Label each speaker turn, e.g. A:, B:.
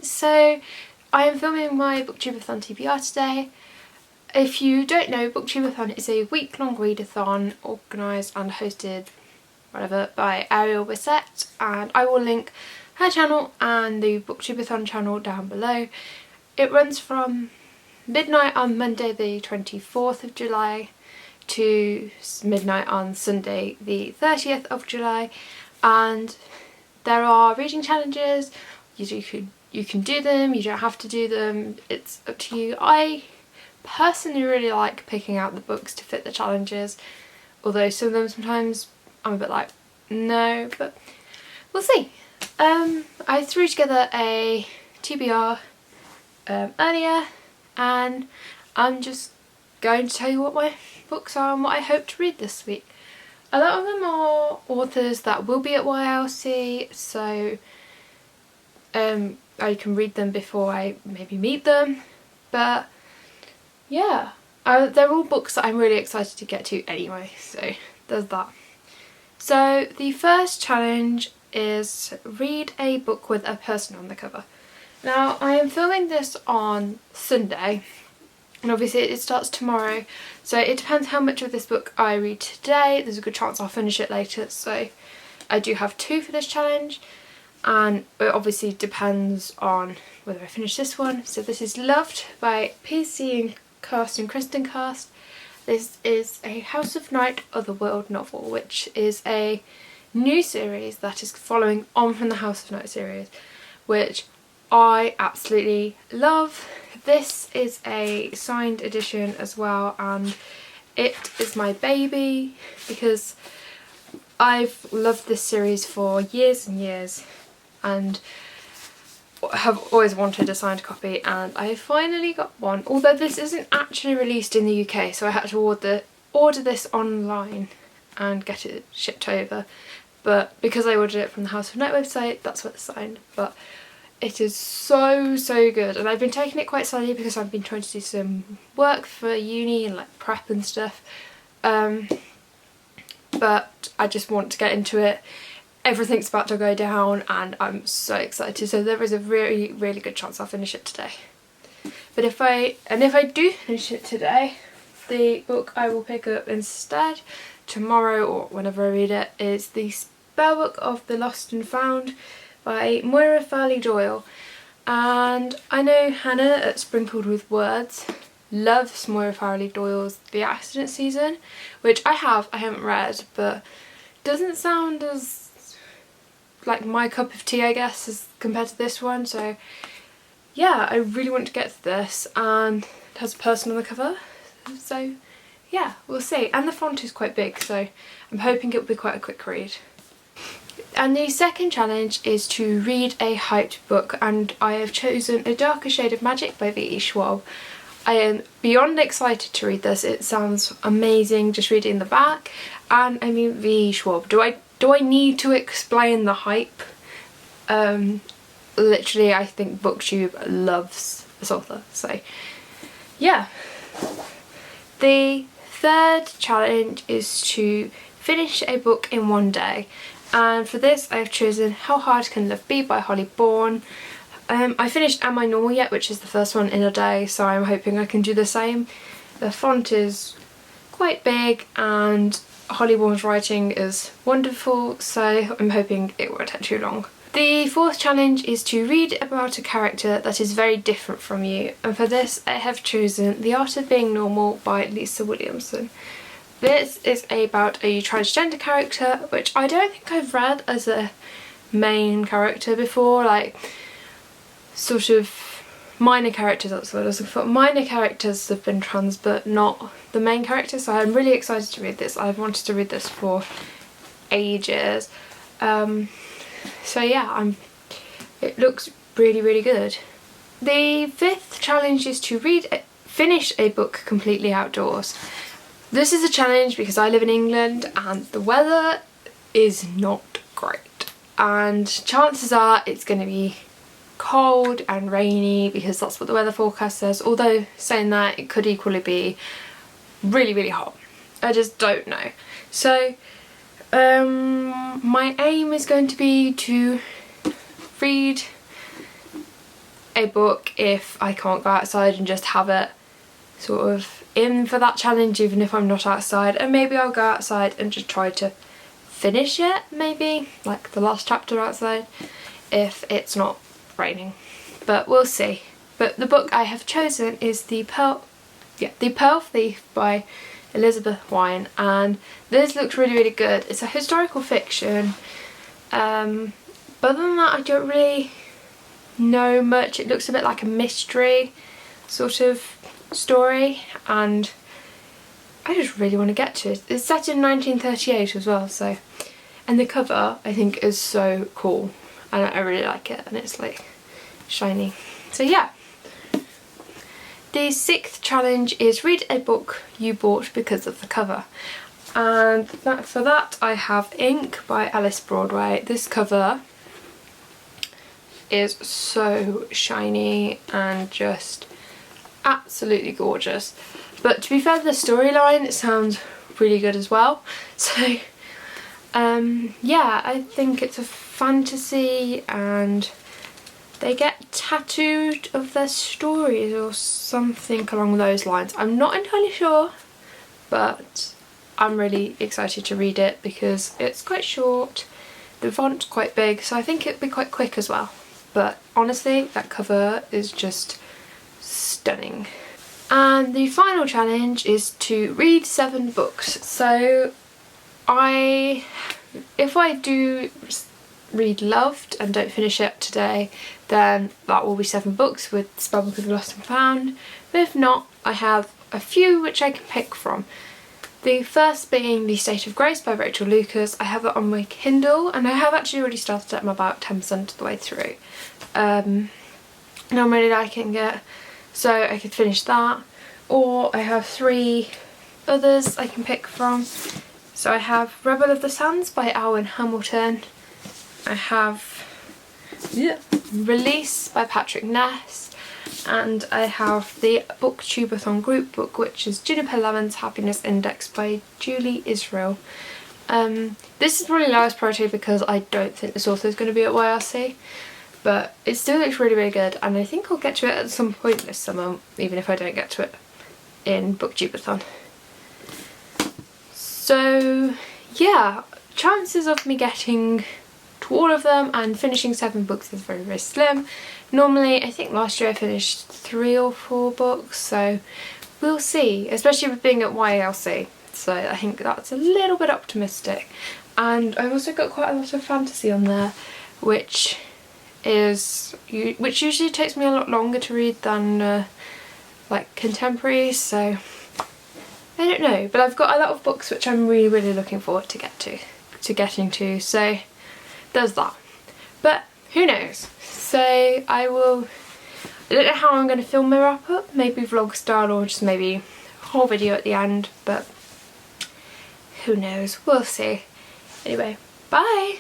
A: So I am filming my Booktubeathon TBR today. If you don't know, Booktubeathon is a week-long readathon organised and hosted by Ariel Bissett, and I will link her channel and the Booktubeathon channel down below. It runs from midnight on Monday the 24th of July to midnight on Sunday the 30th of July, and there are reading challenges. You can do them, you don't have to do them, it's up to you. I personally really like picking out the books to fit the challenges, although some of them sometimes I'm a bit like, no, but we'll see. I threw together a TBR earlier, and I'm just going to tell you what my books are and what I hope to read this week. A lot of them are authors that will be at YLC, so I can read them before I maybe meet them, but yeah, they're all books that I'm really excited to get to anyway, so there's that. So the first challenge is read a book with a person on the cover. Now I am filming this on Sunday, and obviously it starts tomorrow, so it depends how much of this book I read today. There's a good chance I'll finish it later, so I do have 2 for this challenge, and it obviously depends on whether I finish this one. So this is Loved by PC and Cast and Kristen Cast. This is a House of Night Otherworld novel, which is a new series that is following on from the House of Night series, which I absolutely love. This is a signed edition as well, and it is my baby because I've loved this series for years and years and have always wanted a signed copy, and I finally got one, although this isn't actually released in the UK, so I had to order this online and get it shipped over, but because I ordered it from the House of Night website, that's what it's signed. But it is so good, and I've been taking it quite slowly because I've been trying to do some work for uni and like prep and stuff, but I just want to get into it. Everything's about to go down and I'm so excited, so there is a really good chance I'll finish it today. But if I do finish it today, the book I will pick up instead tomorrow or whenever I read it is the Spellbook of the Lost and Found by Moira Farley-Doyle. And I know Hannah at Sprinkled with Words loves Moira Farley-Doyle's The Accident Season, which I haven't read, but doesn't sound as like my cup of tea, I guess, as compared to this one. So yeah, I really want to get to this, and it has a person on the cover, so yeah, we'll see. And the font is quite big, so I'm hoping it'll be quite a quick read. And the second challenge is to read a hyped book, and I have chosen A Darker Shade of Magic by V.E. Schwab. I am beyond excited to read this. It sounds amazing just reading the back, and I mean, V.E. Schwab, do I need to explain the hype? Literally, I think Booktube loves this author, so yeah. The third challenge is to finish a book in one day, and for this I have chosen How Hard Can Love Be by Holly Bourne. I finished Am I Normal Yet, which is the first one in a day, so I'm hoping I can do the same. The font is quite big and Holly Bourne's writing is wonderful, so I'm hoping it won't take too long. The fourth challenge is to read about a character that is very different from you, and for this I have chosen The Art of Being Normal by Lisa Williamson. This is about a transgender character, which I don't think I've read as a main character before, like sort of minor characters, that's what I was looking for. Minor characters have been trans but not the main character, so I'm really excited to read this. I've wanted to read this for ages. So yeah, it looks really good. The fifth challenge is to finish a book completely outdoors. This is a challenge because I live in England and the weather is not great, and chances are it's going to be cold and rainy because that's what the weather forecast says, although saying that, it could equally be really hot. I just don't know. So my aim is going to be to read a book if I can't go outside and just have it sort of in for that challenge even if I'm not outside, and maybe I'll go outside and just try to finish it, maybe like the last chapter outside if it's not raining, but we'll see. But the book I have chosen is The Pearl Thief by Elizabeth Wine, and this looks really good. It's a historical fiction, but other than that I don't really know much. It looks a bit like a mystery sort of story, and I just really want to get to it. It's set in 1938 as well, so, and the cover I think is so cool and I really like it, and it's like shiny. So yeah. The 6th challenge is read a book you bought because of the cover, and for that I have Ink by Alice Broadway. This cover is so shiny and just absolutely gorgeous, but to be fair, the storyline, it sounds really good as well. So yeah, I think it's a fantasy and they get tattooed of their stories or something along those lines. I'm not entirely sure, but I'm really excited to read it because it's quite short, the font's quite big, so I think it'd be quite quick as well. But honestly, that cover is just stunning. And the final challenge is to read 7 books. So if I do read Loved and don't finish it today, then that will be 7 books with Spellbook of the Lost and Found. But if not, I have a few which I can pick from. The first being The State of Grace by Rachel Lucas. I have it on my Kindle and I have actually already started it. I'm about 10% of the way through. And I'm really liking it, so I could finish that. Or I have 3 others I can pick from. So I have Rebel of the Sands by Alwyn Hamilton. I have Release by Patrick Ness, and I have the Booktubeathon group book, which is Juniper Lemon's Happiness Index by Julie Israel. This is probably lowest priority because I don't think this author is going to be at YRC, but it still looks really good, and I think I'll get to it at some point this summer, even if I don't get to it in Booktubeathon. So yeah, chances of me getting to all of them and finishing 7 books is very slim. Normally, I think last year I finished 3 or 4 books, so we'll see, especially with being at YLC, so I think that's a little bit optimistic. And I've also got quite a lot of fantasy on there, which usually takes me a lot longer to read than like contemporaries, so I don't know, but I've got a lot of books which I'm really looking forward to getting to, so there's that. But who knows? So I don't know how I'm going to film my wrap up, maybe vlog style or just maybe a whole video at the end, but who knows, we'll see. Anyway, bye!